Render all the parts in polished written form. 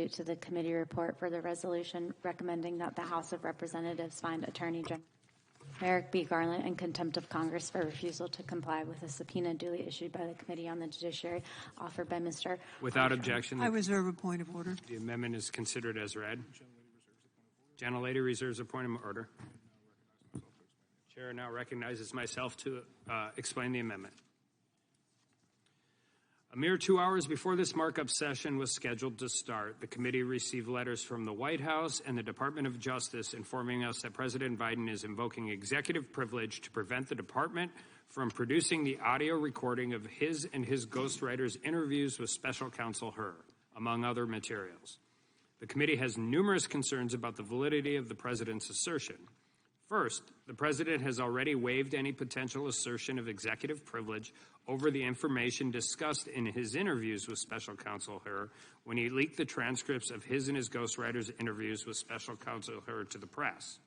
substitute to the committee report for the resolution recommending that the House of Representatives find Attorney General Merrick B. Garland in contempt of Congress for refusal to comply with a subpoena duly issued by the Committee on the Judiciary offered by Mr. Without objection. I reserve a point of order. The amendment is considered as read. Gentlelady reserves a point of order. Chair now recognizes myself to explain the amendment. A mere 2 hours before this markup session was scheduled to start, the committee received letters from the White House and the Department of Justice informing us that President Biden is invoking executive privilege to prevent the department from producing the audio recording of his and his ghostwriter's interviews with Special Counsel Hur, among other materials. The committee has numerous concerns about the validity of the president's assertion. First, the president has already waived any potential assertion of executive privilege over the information discussed in his interviews with Special Counsel Hur when he leaked the transcripts of his and his ghostwriter's interviews with Special Counsel Hur to the press.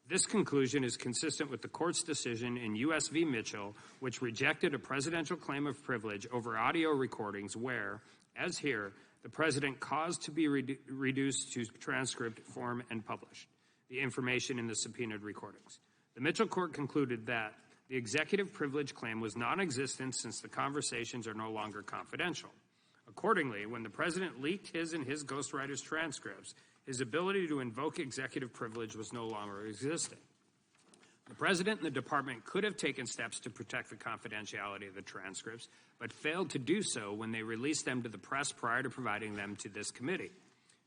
This conclusion is consistent with the court's decision in U.S. v. Mitchell, which rejected a presidential claim of privilege over audio recordings where, as here, the president caused to be reduced to transcript form and published the information in the subpoenaed recordings. The Mitchell court concluded that the executive privilege claim was non-existent since the conversations are no longer confidential. Accordingly, when the president leaked his and his ghostwriter's transcripts, his ability to invoke executive privilege was no longer existing. The president and the department could have taken steps to protect the confidentiality of the transcripts, but failed to do so when they released them to the press prior to providing them to this committee.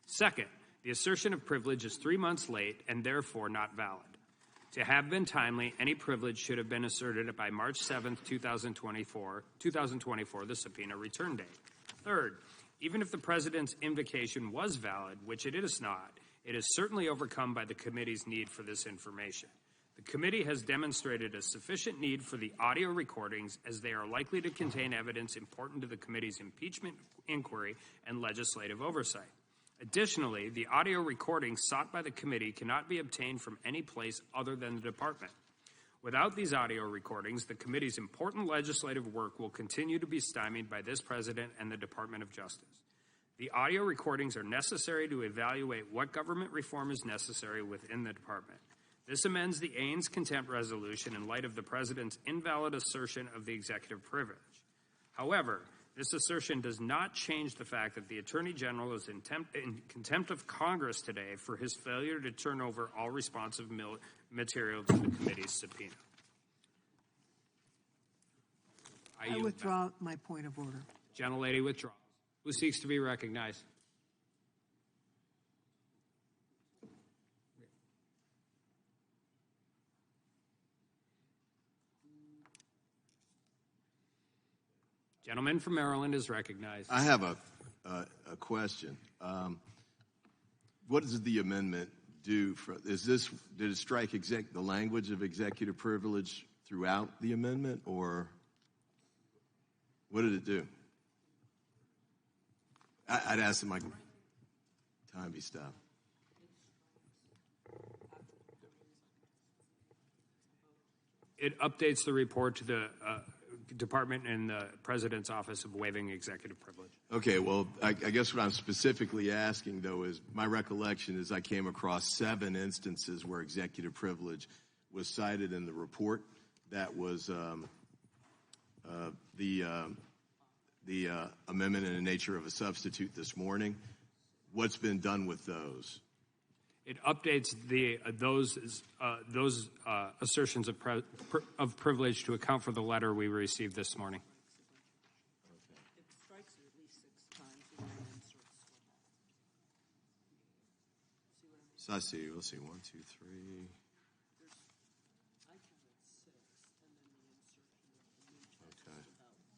Second, the assertion of privilege is 3 months late and therefore not valid. To have been timely, any privilege should have been asserted by March 7th, 2024, the subpoena return date. Third, even if the president's invocation was valid, which it is not, it is certainly overcome by the committee's need for this information. The committee has demonstrated a sufficient need for the audio recordings as they are likely to contain evidence important to the committee's impeachment inquiry and legislative oversight. Additionally, the audio recordings sought by the committee cannot be obtained from any place other than the department. Without these audio recordings, the committee's important legislative work will continue to be stymied by this president and the Department of Justice. The audio recordings are necessary to evaluate what government reform is necessary within the department. This amends the Ains contempt resolution in light of the president's invalid assertion of the executive privilege. However, this assertion does not change the fact that the Attorney General is in contempt of Congress today for his failure to turn over all responsive material to the committee's subpoena. I withdraw my point of order. Gentlelady withdraws. Who seeks to be recognized? Gentleman from Maryland is recognized. I have a question. What does the amendment do? Did it strike the language of executive privilege throughout the amendment, or what did it do? I'd ask that my time be stopped. It updates the report to the department and the president's office of waiving executive privilege. Okay, well, I guess what I'm specifically asking, though, is my recollection is I came across 7 instances where executive privilege was cited in the report. That was the amendment in the nature of a substitute this morning. What's been done with those? It updates those assertions of privilege to account for the letter we received this morning. Okay. It strikes it at least 6 times. So I see. Let's see. 1, 2, 3. I counted 6, and then the insertion of the new text about what happened.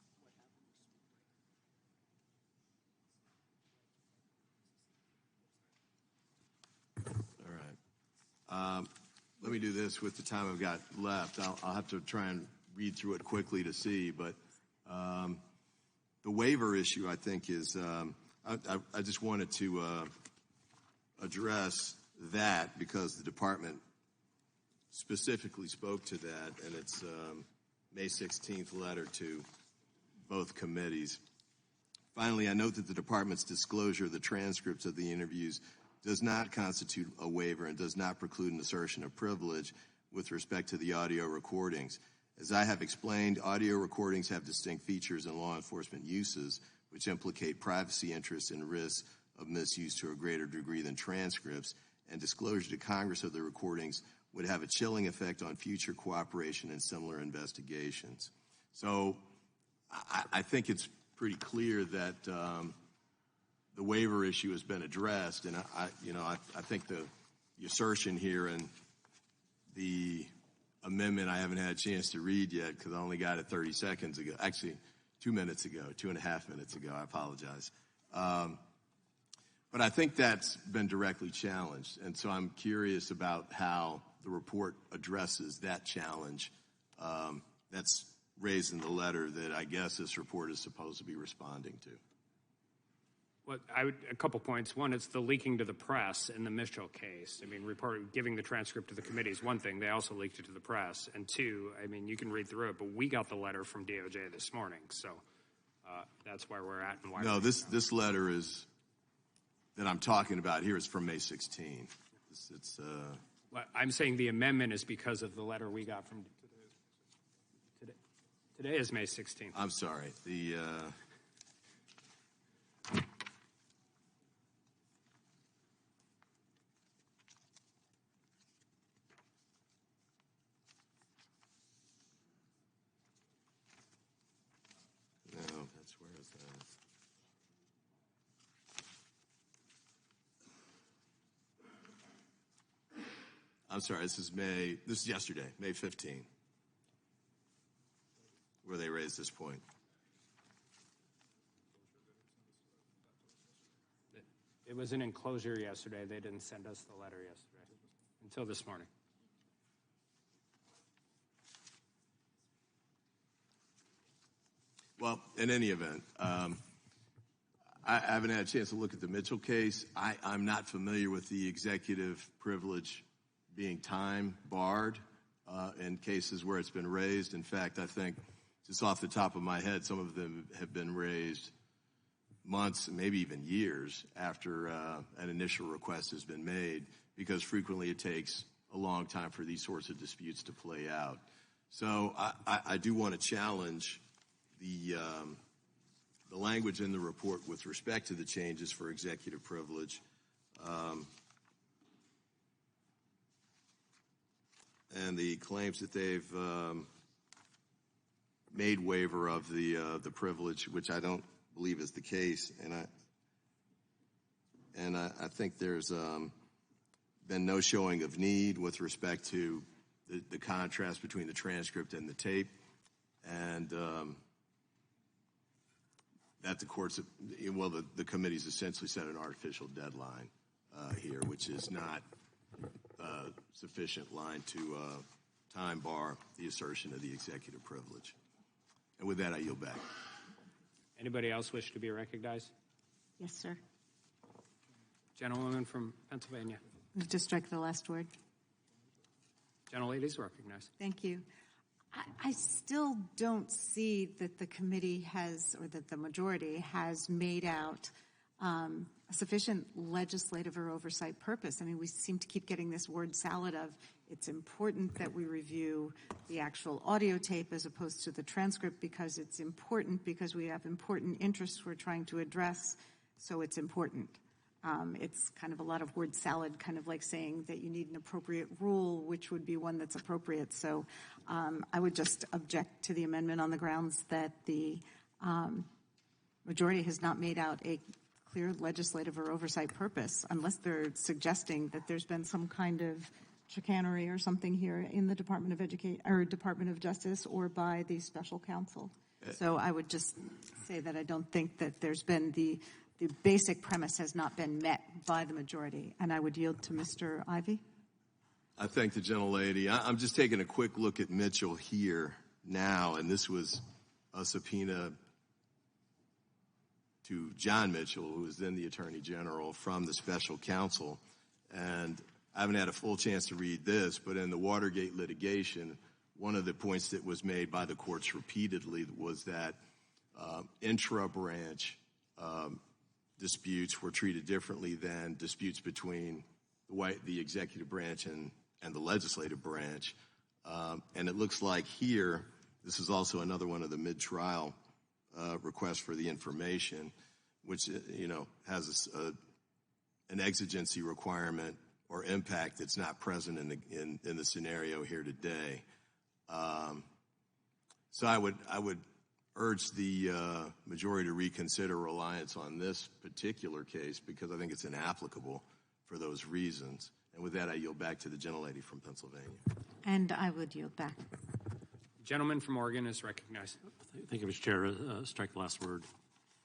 All right. Let me do this with the time I've got left. I'll have to try and read through it quickly to see, but the waiver issue, I think, is I just wanted to address that because the department specifically spoke to that in its May 16th letter to both committees. Finally, I note that the department's disclosure of the transcripts of the interviews does not constitute a waiver and does not preclude an assertion of privilege with respect to the audio recordings. As I have explained, audio recordings have distinct features and law enforcement uses which implicate privacy interests and risks of misuse to a greater degree than transcripts, and disclosure to Congress of the recordings would have a chilling effect on future cooperation in similar investigations. So I think it's pretty clear that the waiver issue has been addressed, and I think the assertion here and the amendment I haven't had a chance to read yet because I only got it 30 seconds ago. Actually, 2 minutes ago, 2.5 minutes ago. I apologize. But I think that's been directly challenged, and so I'm curious about how the report addresses that challenge that's raised in the letter that I guess this report is supposed to be responding to. Well, a couple points. One, it's the leaking to the press in the Mitchell case. I mean, giving the transcript to the committee is one thing. They also leaked it to the press. And two, I mean, you can read through it, but we got the letter from DOJ this morning. So that's where we're at and why. No, this letter is that I'm talking about here is from May 16. Well, I'm saying the amendment is because of the letter we got from today. Today is May 16th. I'm sorry. I'm sorry, this is yesterday, May 15, where they raised this point. It was an enclosure yesterday. They didn't send us the letter yesterday until this morning. Well, in any event, I haven't had a chance to look at the Mitchell case. I'm not familiar with the executive privilege being time barred in cases where it's been raised. In fact, I think just off the top of my head, some of them have been raised months, maybe even years after an initial request has been made, because frequently it takes a long time for these sorts of disputes to play out. So I do want to challenge the language in the report with respect to the changes for executive privilege. And the claims that they've made waiver of the privilege, which I don't believe is the case, and I think there's been no showing of need with respect to the contrast between the transcript and the tape, and that the committee's essentially set an artificial deadline here, which is not sufficient line to time bar the assertion of the executive privilege. And with that, I yield back. Anybody else wish to be recognized? Yes, sir. Gentlewoman from Pennsylvania. To strike the last word. Gentlelady's recognized. Thank you. I still don't see that the committee has, or that the majority has made out a sufficient legislative or oversight purpose. I mean, we seem to keep getting this word salad of it's important that we review the actual audio tape as opposed to the transcript because it's important, because we have important interests we're trying to address, so it's important. It's kind of a lot of word salad, kind of like saying that you need an appropriate rule, which would be one that's appropriate. So I would just object to the amendment on the grounds that the majority has not made out a clear legislative or oversight purpose, unless they're suggesting that there's been some kind of chicanery or something here in the Department of Education or Department of Justice or by the Special Counsel. So I would just say that I don't think that there's been the basic premise has not been met by the majority, and I would yield to Mr. Ivey. I thank the gentlelady. I'm just taking a quick look at Mitchell here now, and this was a subpoena to John Mitchell, who was then the Attorney General, from the Special Counsel. And I haven't had a full chance to read this, but in the Watergate litigation, one of the points that was made by the courts repeatedly was that intra-branch disputes were treated differently than disputes between the executive branch and the legislative branch. And it looks like here, this is also another one of the mid-trial requests for the information, which, has an exigency requirement or impact that's not present in the scenario here today. So I would urge the majority to reconsider reliance on this particular case because I think it's inapplicable for those reasons. And with that, I yield back to the gentlelady from Pennsylvania. And I would yield back. Gentleman from Oregon is recognized. Thank you, Mr. Chair. Strike the last word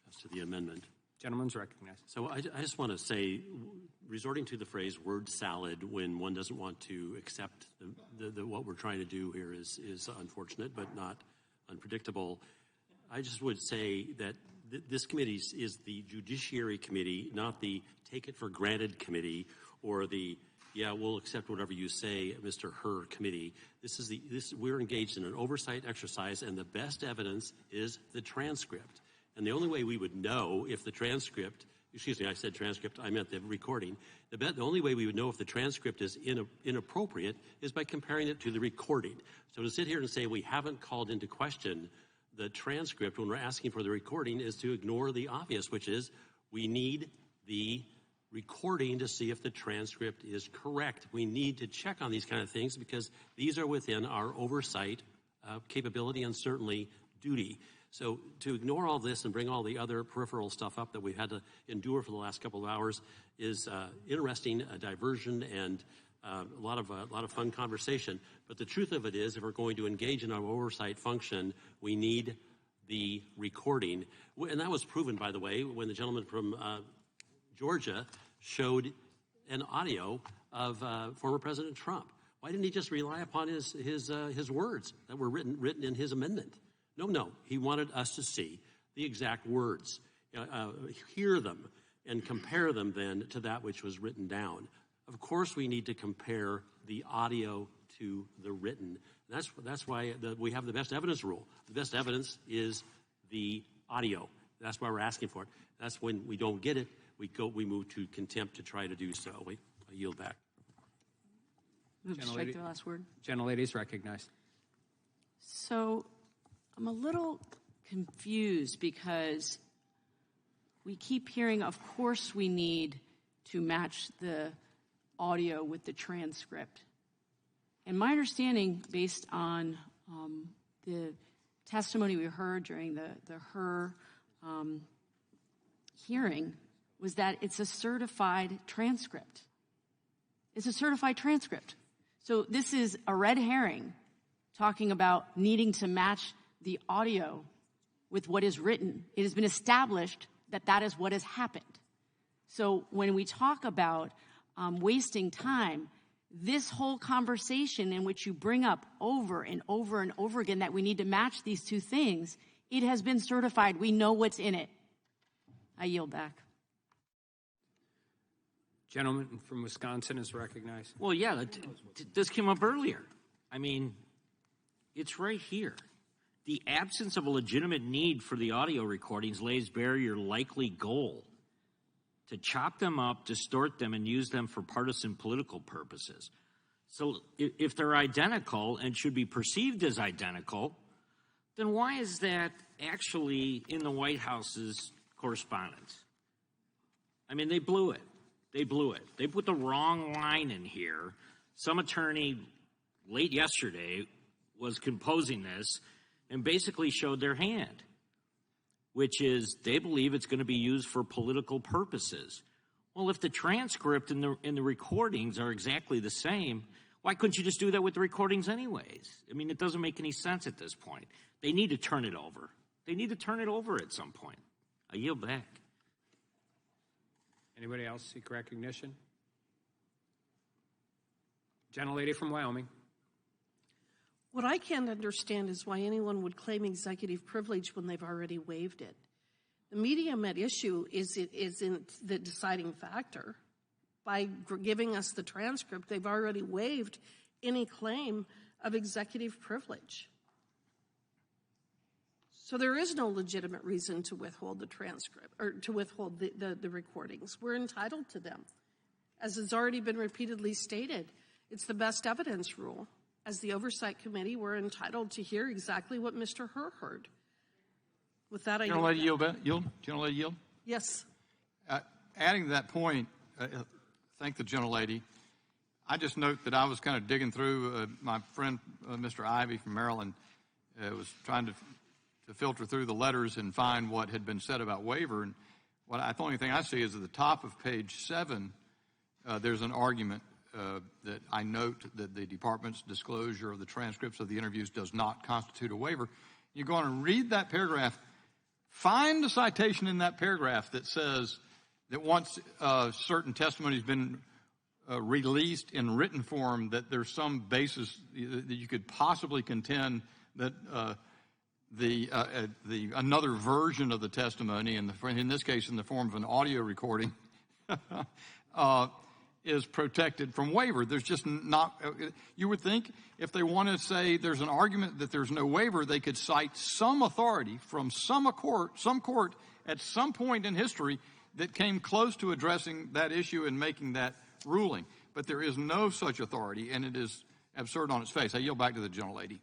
as to the amendment. Gentleman's recognized. So I just want to say, resorting to the phrase word salad when one doesn't want to accept what we're trying to do here is unfortunate but not unpredictable. I just would say that this committee is the Judiciary Committee, not the take it for granted committee or the we'll accept whatever you say, Mr. Hur committee. We're engaged in an oversight exercise, and the best evidence is the transcript. And the only way we would know if the transcript, I said transcript, I meant the recording. The only way we would know if the transcript is inappropriate is by comparing it to the recording. So to sit here and say we haven't called into question the transcript when we're asking for the recording is to ignore the obvious, which is we need the recording to see if the transcript is correct. We need to check on these kind of things because these are within our oversight capability and certainly duty. So to ignore all this and bring all the other peripheral stuff up that we've had to endure for the last couple of hours is interesting, a diversion, and a lot of fun conversation. But the truth of it is, if we're going to engage in our oversight function, we need the recording. And that was proven, by the way, when the gentleman from Georgia showed an audio of former President Trump. Why didn't he just rely upon his words that were written in his amendment? No. He wanted us to see the exact words, hear them, and compare them then to that which was written down. Of course, we need to compare the audio to the written. That's why we have the best evidence rule. The best evidence is the audio. That's why we're asking for it. That's when we don't get it, we move to contempt to try to do so. I yield back. Move to strike the last word. Gentlelady is recognized. So I'm a little confused because we keep hearing, of course, we need to match the audio with the transcript. And my understanding, based on the testimony we heard during the Hur hearing, was that it's a certified transcript. It's a certified transcript. So this is a red herring talking about needing to match the audio with what is written. It has been established that that is what has happened. So when we talk about wasting time, this whole conversation in which you bring up over and over and over again that we need to match these two things, it has been certified. We know what's in it. I yield back. Gentleman from Wisconsin is recognized. Well, yeah, this came up earlier. I mean, it's right here. The absence of a legitimate need for the audio recordings lays bare your likely goal to chop them up, distort them, and use them for partisan political purposes. So if they're identical and should be perceived as identical, then why is that actually in the White House's correspondence? I mean, they blew it. They blew it. They put the wrong line in here. Some attorney late yesterday was composing this and basically showed their hand, which is they believe it's going to be used for political purposes. Well, if the transcript and the recordings are exactly the same, why couldn't you just do that with the recordings anyways? I mean, it doesn't make any sense at this point. They need to turn it over. They need to turn it over at some point. I yield back. Anybody else seek recognition? Gentlelady from Wyoming. What I can't understand is why anyone would claim executive privilege when they've already waived it. The medium at issue isn't the deciding factor. By giving us the transcript, they've already waived any claim of executive privilege. So there is no legitimate reason to withhold the transcript or to withhold the recordings. We're entitled to them. As has already been repeatedly stated, it's the best evidence rule. As the Oversight Committee, we're entitled to hear exactly what Mr. Hur heard. With that, I yield. Yes. Adding to that point, thank the gentlelady. I just note that I was kind of digging through my friend, Mr. Ivey from Maryland, was trying to filter through the letters and find what had been said about waiver. And the only thing I see is at the top of page 7, there's an argument that I note that the department's disclosure of the transcripts of the interviews does not constitute a waiver. You go on and read that paragraph. Find the citation in that paragraph that says that once certain testimony has been released in written form, that there's some basis that you could possibly contend that the another version of the testimony, in this case in the form of an audio recording, is protected from waiver. There's just not. You would think if they want to say there's an argument that there's no waiver, they could cite some authority from some court at some point in history that came close to addressing that issue and making that ruling. But there is no such authority, and it is absurd on its face. I yield back to the gentlelady.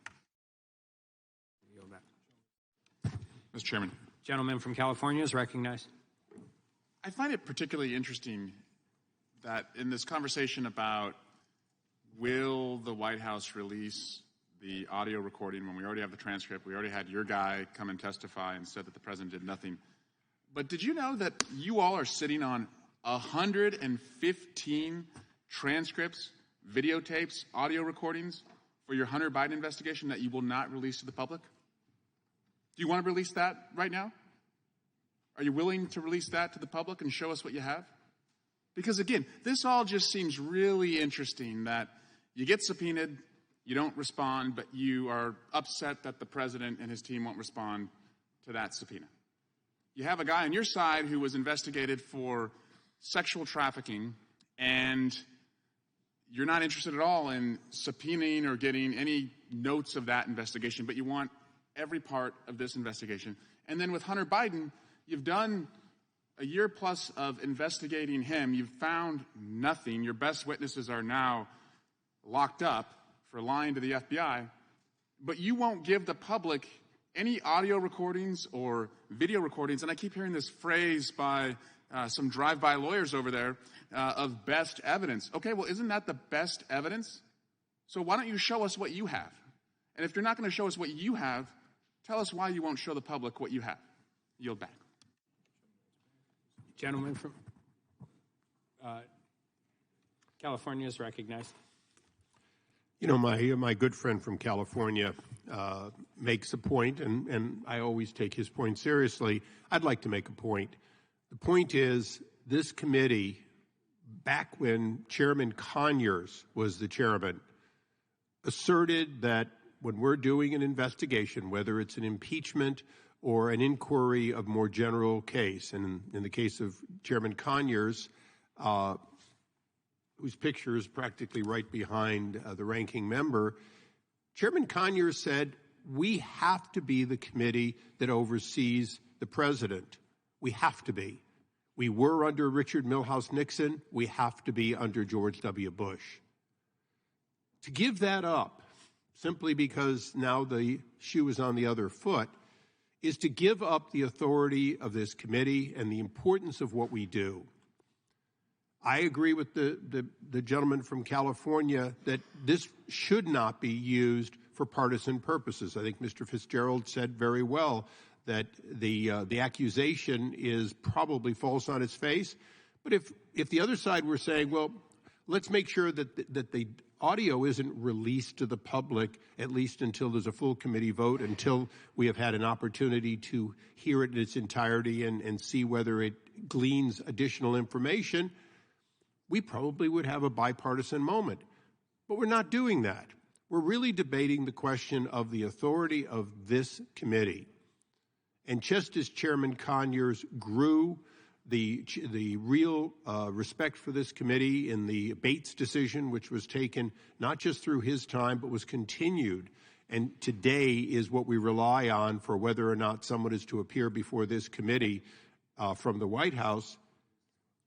Mr. Chairman. Gentleman from California is recognized. I find it particularly interesting that in this conversation about will the White House release the audio recording when we already have the transcript, we already had your guy come and testify and said that the president did nothing. But did you know that you all are sitting on 115 transcripts, videotapes, audio recordings for your Hunter Biden investigation that you will not release to the public? Do you want to release that right now? Are you willing to release that to the public and show us what you have? Because, again, this all just seems really interesting that you get subpoenaed, you don't respond, but you are upset that the president and his team won't respond to that subpoena. You have a guy on your side who was investigated for sexual trafficking, and you're not interested at all in subpoenaing or getting any notes of that investigation, but you want every part of this investigation. And then with Hunter Biden, you've done a year plus of investigating him. You've found nothing. Your best witnesses are now locked up for lying to the FBI, but you won't give the public any audio recordings or video recordings. And I keep hearing this phrase by some drive-by lawyers over there of best evidence. Okay, well, isn't that the best evidence? So why don't you show us what you have? And if you're not going to show us what you have, tell us why you won't show the public what you have. Yield back. Gentleman from California is recognized. You know, my good friend from California makes a point, and I always take his point seriously. I'd like to make a point. The point is, this committee, back when Chairman Conyers was the chairman, asserted that when we're doing an investigation, whether it's an impeachment or an inquiry of more general case, and in the case of Chairman Conyers, whose picture is practically right behind the ranking member, Chairman Conyers said, we have to be the committee that oversees the president. We have to be. We were under Richard Milhouse Nixon. We have to be under George W. Bush. To give that up, simply because now the shoe is on the other foot, is to give up the authority of this committee and the importance of what we do. I agree with the gentleman from California that this should not be used for partisan purposes. I think Mr. Fitzgerald said very well that the accusation is probably false on its face. But if the other side were saying, well, let's make sure that the audio isn't released to the public, at least until there's a full committee vote, until we have had an opportunity to hear it in its entirety and see whether it gleans additional information, we probably would have a bipartisan moment. But we're not doing that. We're really debating the question of the authority of this committee. And just as Chairman Conyers grew the real respect for this committee in the Bates decision, which was taken not just through his time, but was continued and today is what we rely on for whether or not someone is to appear before this committee from the White House,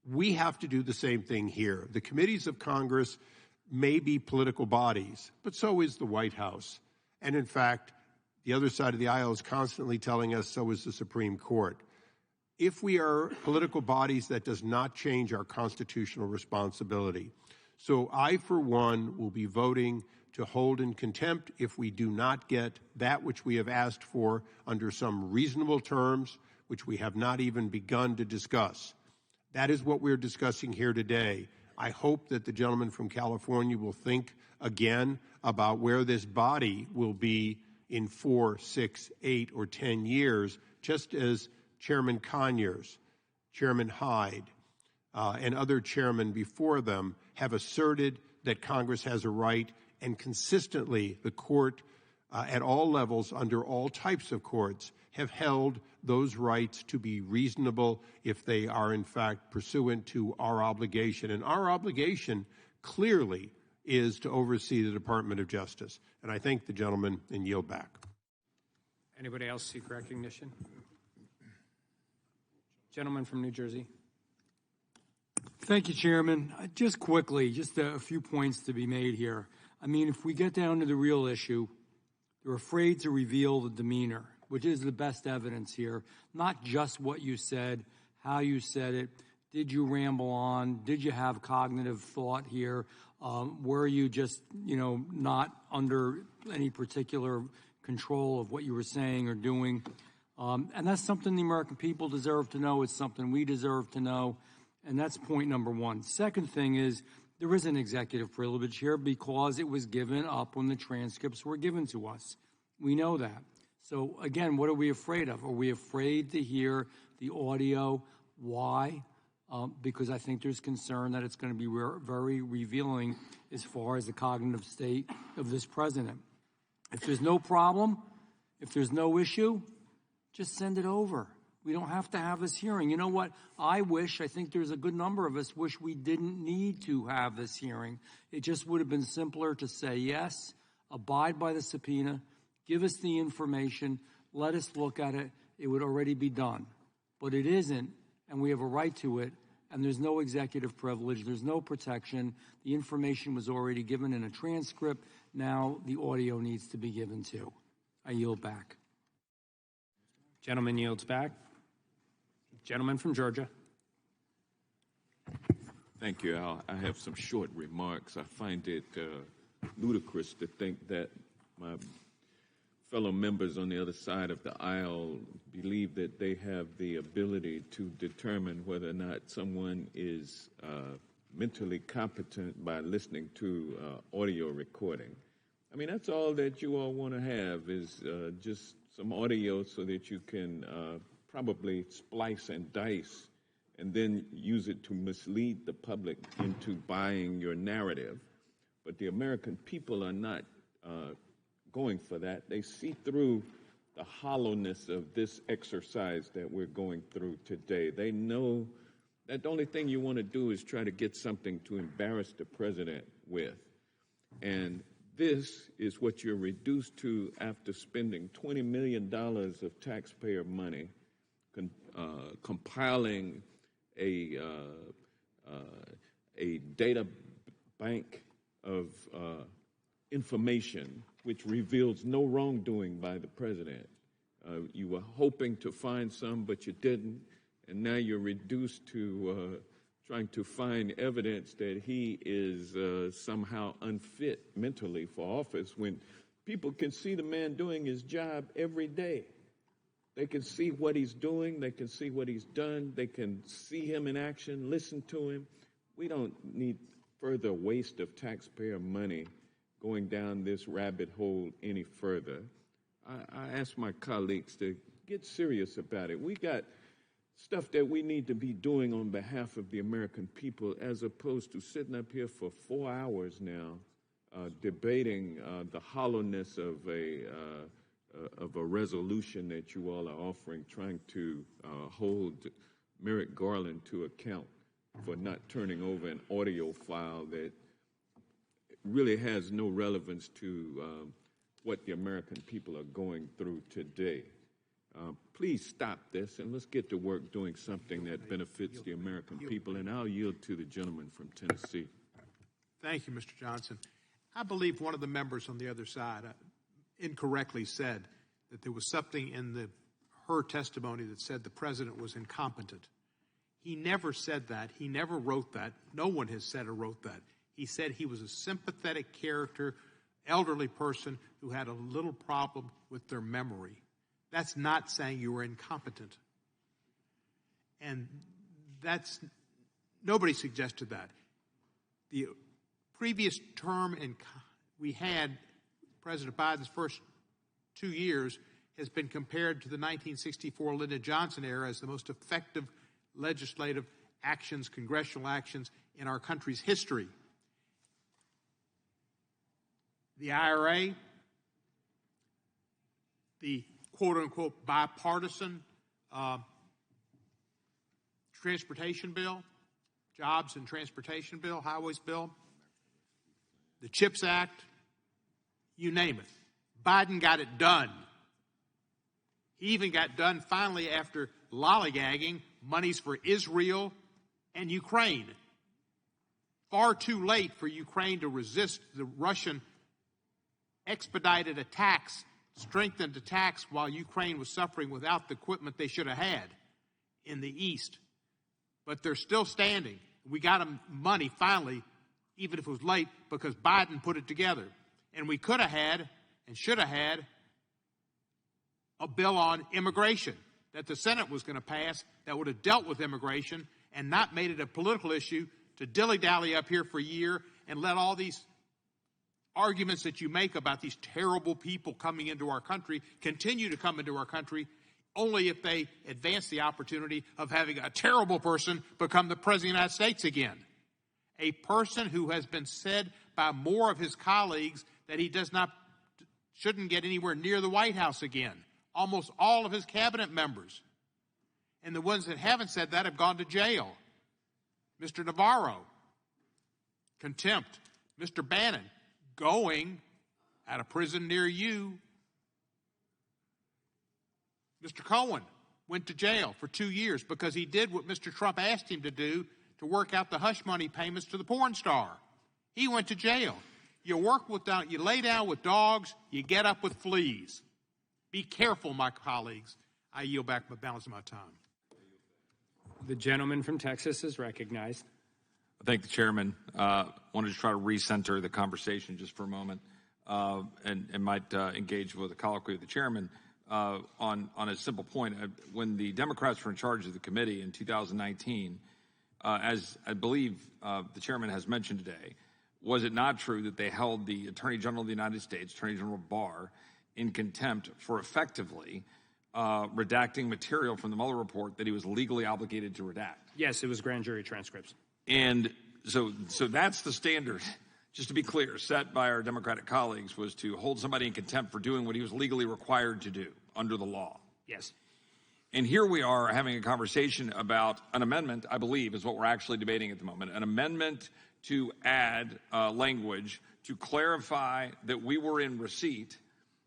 we have to do the same thing here. The committees of Congress may be political bodies, but so is the White House. And in fact, the other side of the aisle is constantly telling us so is the Supreme Court. If we are political bodies, that does not change our constitutional responsibility. So I, for one, will be voting to hold in contempt if we do not get that which we have asked for under some reasonable terms, which we have not even begun to discuss. That is what we're discussing here today. I hope that the gentleman from California will think again about where this body will be in 4, 6, 8, or 10 years, just as Chairman Conyers, Chairman Hyde, and other chairmen before them have asserted that Congress has a right, and consistently the court at all levels, under all types of courts, have held those rights to be reasonable if they are in fact pursuant to our obligation. And our obligation clearly is to oversee the Department of Justice. And I thank the gentleman and yield back. Anybody else seek recognition? Gentleman from New Jersey. Thank you, Chairman. Just quickly, just a few points to be made here. I mean, if we get down to the real issue, they're afraid to reveal the demeanor, which is the best evidence here, not just what you said, how you said it. Did you ramble on? Did you have cognitive thought here? Were you just, not under any particular control of what you were saying or doing? And that's something the American people deserve to know. It's something we deserve to know. And that's point number one. Second thing is there is an executive privilege here because it was given up when the transcripts were given to us. We know that. So, again, what are we afraid of? Are we afraid to hear the audio? Why? Because I think there's concern that it's going to be very revealing as far as the cognitive state of this president. If there's no problem, if there's no issue, just send it over. We don't have to have this hearing. You know what? I think there's a good number of us wish we didn't need to have this hearing. It just would have been simpler to say yes, abide by the subpoena, give us the information, let us look at it. It would already be done. But it isn't, and we have a right to it, and there's no executive privilege. There's no protection. The information was already given in a transcript. Now the audio needs to be given too. I yield back. Gentleman yields back. Gentleman from Georgia. Thank you, Al. I have some short remarks. I find it ludicrous to think that my fellow members on the other side of the aisle believe that they have the ability to determine whether or not someone is mentally competent by listening to audio recording. I mean, that's all that you all want to have is just some audio so that you can probably splice and dice and then use it to mislead the public into buying your narrative. But the American people are not going for that. They see through the hollowness of this exercise that we're going through today. They know that the only thing you want to do is try to get something to embarrass the president with. And this is what you're reduced to after spending $20 million of taxpayer money compiling a data bank of information which reveals no wrongdoing by the president. You were hoping to find some, but you didn't, and now you're reduced to trying to find evidence that he is somehow unfit mentally for office when people can see the man doing his job every day. They can see what he's doing. They can see what he's done. They can see him in action, listen to him. We don't need further waste of taxpayer money going down this rabbit hole any further. I ask my colleagues to get serious about it. We got stuff that we need to be doing on behalf of the American people as opposed to sitting up here for 4 hours now debating the hollowness of a resolution that you all are offering, trying to hold Merrick Garland to account for not turning over an audio file that really has no relevance to what the American people are going through today. Please stop this and let's get to work doing something that benefits the American people. And I'll yield to the gentleman from Tennessee. Thank you, Mr. Johnson. I believe one of the members on the other side incorrectly said that there was something in her testimony that said the president was incompetent. He never said that. He never wrote that. No one has said or wrote that. He said he was a sympathetic character, elderly person who had a little problem with their memory. That's not saying you were incompetent. And nobody suggested that. The previous term we had, President Biden's first 2 years, has been compared to the 1964 Lyndon Johnson era as the most effective legislative actions, congressional actions in our country's history. The IRA, the quote-unquote bipartisan transportation bill, jobs and transportation bill, highways bill, the CHIPS Act, you name it. Biden got it done. He even got done finally after lollygagging monies for Israel and Ukraine. Far too late for Ukraine to resist the Russian expedited attacks, strengthened attacks while Ukraine was suffering without the equipment they should have had in the East. But they're still standing. We got them money finally, even if it was late, because Biden put it together. And we could have had and should have had a bill on immigration that the Senate was going to pass that would have dealt with immigration and not made it a political issue to dilly-dally up here for a year and let all these arguments that you make about these terrible people coming into our country continue to come into our country only if they advance the opportunity of having a terrible person become the President of the United States again. A person who has been said by more of his colleagues that he shouldn't get anywhere near the White House again. Almost all of his cabinet members. And the ones that haven't said that have gone to jail. Mr. Navarro, contempt. Mr. Bannon, going out of prison near you. Mr. Cohen went to jail for 2 years because he did what Mr. Trump asked him to do to work out the hush money payments to the porn star. He went to jail. You lay down with dogs, you get up with fleas. Be careful, my colleagues. I yield back the balance of my time. The gentleman from Texas is recognized. I thank the chairman. Wanted to try to recenter the conversation just for a moment and might engage with a colloquy with the chairman on a simple point. When the Democrats were in charge of the committee in 2019, as I believe the chairman has mentioned today, was it not true that they held the Attorney General of the United States, Attorney General Barr, in contempt for effectively redacting material from the Mueller report that he was legally obligated to redact? Yes, it was grand jury transcripts. And so that's the standard, just to be clear, set by our Democratic colleagues, was to hold somebody in contempt for doing what he was legally required to do under the law. Yes. And here we are having a conversation about an amendment, I believe, is what we're actually debating at the moment, an amendment to add language to clarify that we were in receipt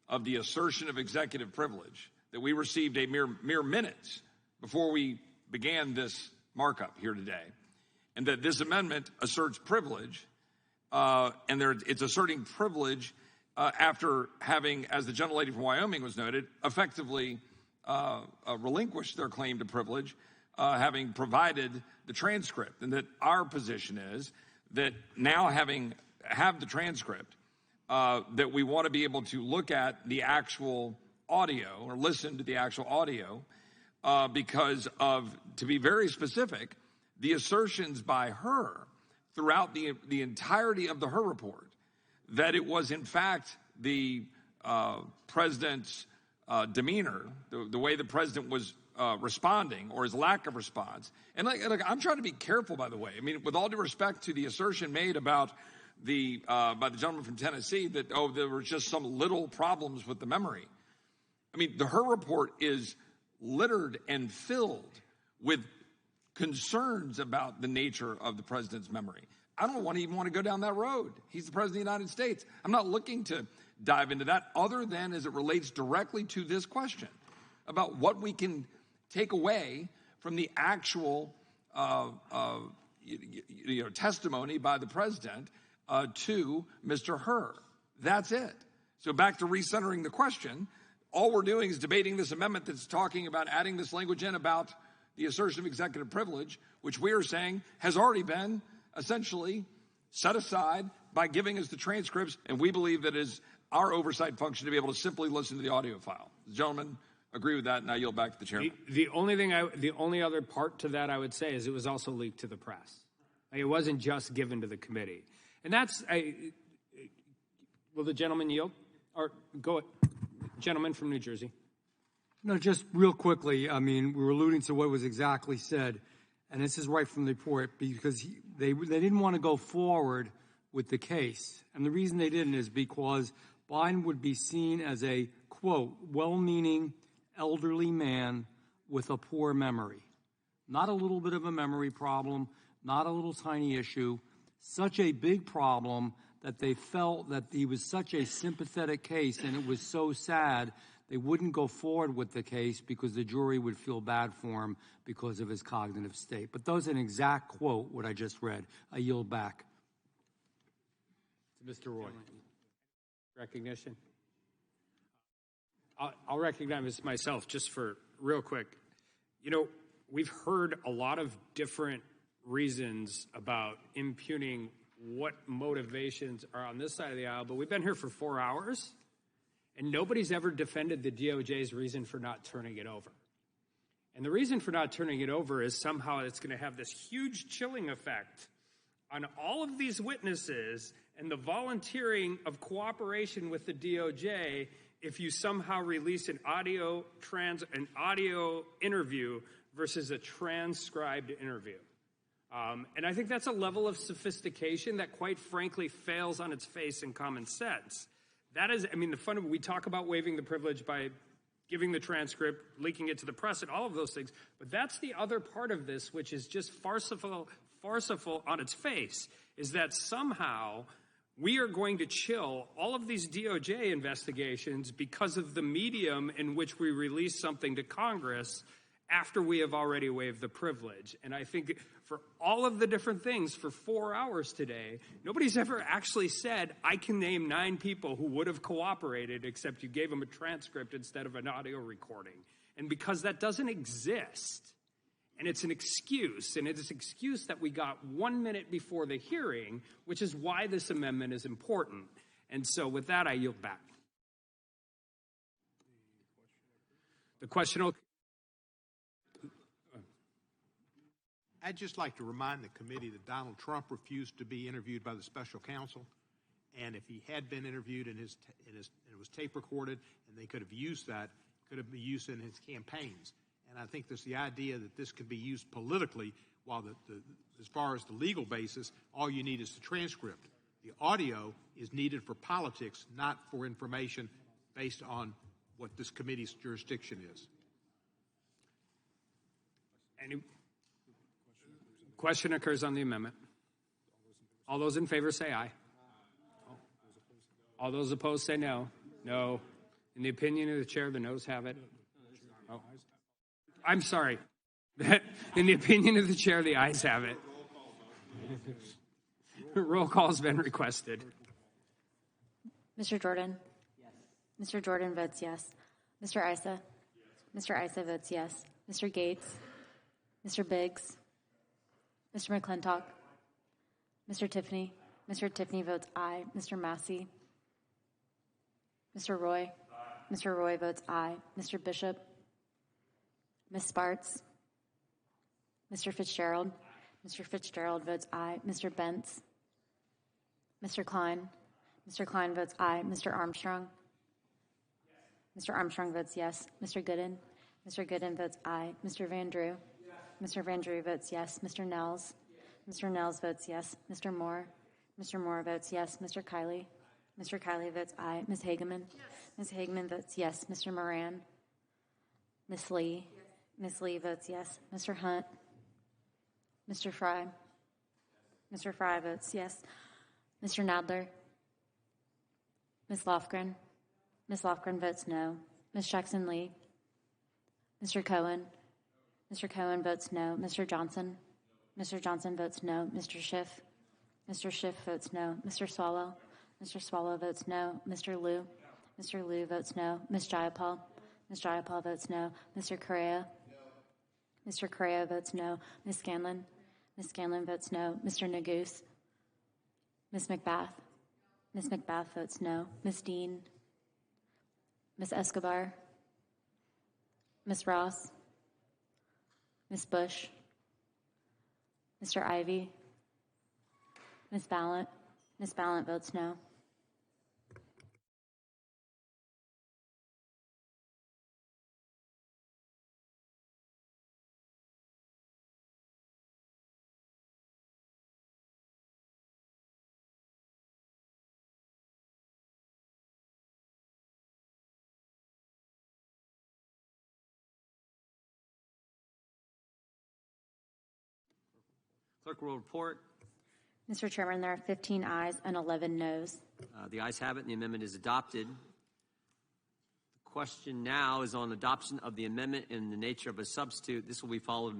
of the assertion of executive privilege that we received a mere minutes before we began this markup here today, and that this amendment asserts privilege, it's asserting privilege after having, as the gentlelady from Wyoming was noted, effectively relinquished their claim to privilege, having provided the transcript, and that our position is that now have the transcript, that we want to be able to look at the actual audio or listen to the actual audio because of, to be very specific, the assertions by her throughout the entirety of the Hur report that it was in fact the president's demeanor, the way the president was responding or his lack of response. And look, I'm trying to be careful, by the way. I mean, with all due respect to the assertion made about by the gentleman from Tennessee that, there were just some little problems with the memory. I mean, the Hur report is littered and filled with concerns about the nature of the president's memory. I don't even want to go down that road. He's the president of the United States. I'm not looking to dive into that other than as it relates directly to this question about what we can take away from the actual testimony by the president to Mr. Hur. That's it. So back to recentering the question, all we're doing is debating this amendment that's talking about adding this language in about the assertion of executive privilege, which we are saying has already been essentially set aside by giving us the transcripts, and we believe that it is our oversight function to be able to simply listen to the audio file. The gentlemen agree with that, and I yield back to the chairman. The only other part to that I would say is it was also leaked to the press. It wasn't just given to the committee. And that's, will the gentleman yield? Or go, gentleman from New Jersey. No, just real quickly, I mean, we were alluding to what was exactly said, and this is right from the report, because they didn't want to go forward with the case. And the reason they didn't is because Biden would be seen as a, quote, well-meaning elderly man with a poor memory. Not a little bit of a memory problem, not a little tiny issue, such a big problem that they felt that he was such a sympathetic case and it was so sad they wouldn't go forward with the case because the jury would feel bad for him because of his cognitive state. But those are an exact quote, what I just read. I yield back. To Mr. Roy. Recognition. I'll recognize myself just for real quick. You know, we've heard a lot of different reasons about impugning what motivations are on this side of the aisle, but we've been here for 4 hours, and nobody's ever defended the DOJ's reason for not turning it over. And the reason for not turning it over is somehow it's going to have this huge chilling effect on all of these witnesses and the volunteering of cooperation with the DOJ if you somehow release an audio interview versus a transcribed interview. And I think that's a level of sophistication that, quite frankly, fails on its face in common sense. That is, I mean, the fun of it, we talk about waiving the privilege by giving the transcript, leaking it to the press, and all of those things. But that's the other part of this, which is just farcical on its face, is that somehow we are going to chill all of these DOJ investigations because of the medium in which we release something to Congress after we have already waived the privilege. And I think for all of the different things for 4 hours today, nobody's ever actually said, I can name 9 people who would have cooperated except you gave them a transcript instead of an audio recording. And because that doesn't exist, and it's an excuse, and it's an excuse that we got 1 minute before the hearing, which is why this amendment is important. And so with that, I yield back. The question will... I'd just like to remind the committee that Donald Trump refused to be interviewed by the special counsel, and if he had been interviewed and it was tape recorded, and they could have used that, could have been used in his campaigns. And I think there's the idea that this could be used politically, while as far as the legal basis, all you need is the transcript. The audio is needed for politics, not for information based on what this committee's jurisdiction is. Any question occurs on the amendment? All those in favor say aye. All those opposed say no. No. In the opinion of the chair, the noes have it. Oh. I'm sorry. In the opinion of the chair, the ayes have it. Roll call has been requested. Mr. Jordan? Yes. Mr. Jordan votes yes. Mr. Issa? Yes. Mr. Issa votes yes. Mr. Gates? Mr. Biggs? Mr. McClintock? Mr. Tiffany? Mr. Tiffany votes aye. Mr. Massey? Mr. Roy? Aye. Mr. Roy votes aye. Mr. Bishop? Ms. Spartz? Mr. Fitzgerald? Mr. Fitzgerald votes aye. Mr. Bentz? Mr. Klein? Mr. Klein votes aye. Mr. Armstrong? Yes. Mr. Armstrong votes yes. Mr. Gooden? Mr. Gooden votes aye. Mr. Van Drew? Yes. Mr. Van Drew votes yes. Mr. Nels? Yes. Mr. Nels votes yes. Mr. Moore? Mr. Moore votes yes. Mr. Kiley? Mr. Kiley votes aye. Ms. Hageman? Yes. Ms. Hageman votes yes. Mr. Moran? Ms. Lee? Yes. Ms. Lee votes yes. Mr. Hunt? Mr. Fry? Yes. Mr. Fry votes yes. Mr. Nadler? Ms. Lofgren? Ms. Lofgren votes no. Ms. Jackson Lee? Mr. Cohen? Mr. Cohen votes no. Mr. Johnson? Mr. Johnson votes no. Mr. Schiff? Mr. Schiff votes no. Mr. Swallow? Mr. Swallow votes no. Mr. Liu? Mr. Liu votes no. Ms. Jayapal? Ms. Jayapal votes no. Mr. Correa? Mr. Correa votes no. Ms. Scanlon? Ms. Scanlon votes no. Mr. Neguse? Ms. McBath? Ms. McBath votes no. Ms. Dean? Ms. Escobar? Ms. Ross? Ms. Bush? Mr. Ivey? Ms. Ballant? Ms. Ballant votes no. Clerk will report. Mr. Chairman, there are 15 ayes and 11 noes. The ayes have it, and the amendment is adopted. The question now is on adoption of the amendment in the nature of a substitute. This will be followed